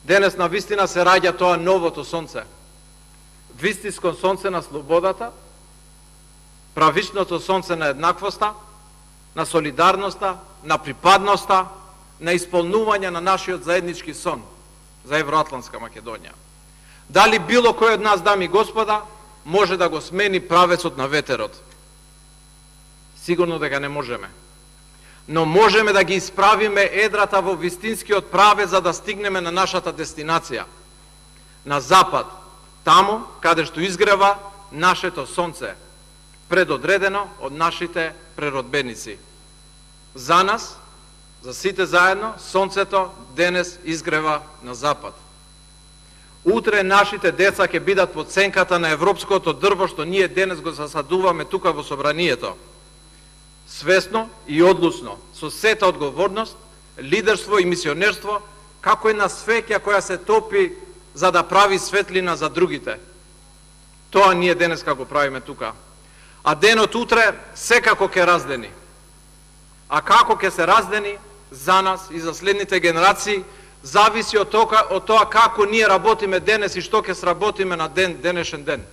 Денес на вистина се раѓа тоа новото сонце. Вистинско сонце на слободата, правичното сонце на еднаквоста, на солидарноста, на припадноста, на исполнување на нашиот заеднички сон за Евроатлантска Македонија. Дали било кој од нас, дами и господа, може да го смени правецот на ветерот? Сигурно дека не можеме. Но можеме да ги исправиме едрата во вистинскиот правец за да стигнеме на нашата дестинација. На запад, таму каде што изгрева нашето сонце, предодредено од нашите преродбеници. За нас, за сите заедно, сонцето денес изгрева на запад. Утре нашите деца ќе бидат под сенката на европското дрво што ние денес го засадуваме тука во собранието. Свесно и одлучно, со сета одговорност, лидерство и мисионерство, како една свеќа која се топи за да прави светлина за другите. Тоа ние денеска го правиме тука. А денот утре секако ќе раздени. А како ќе се раздени за нас и за следните генерации, зависи од тоа како ние работиме денес и што ќе сработиме на денешен ден.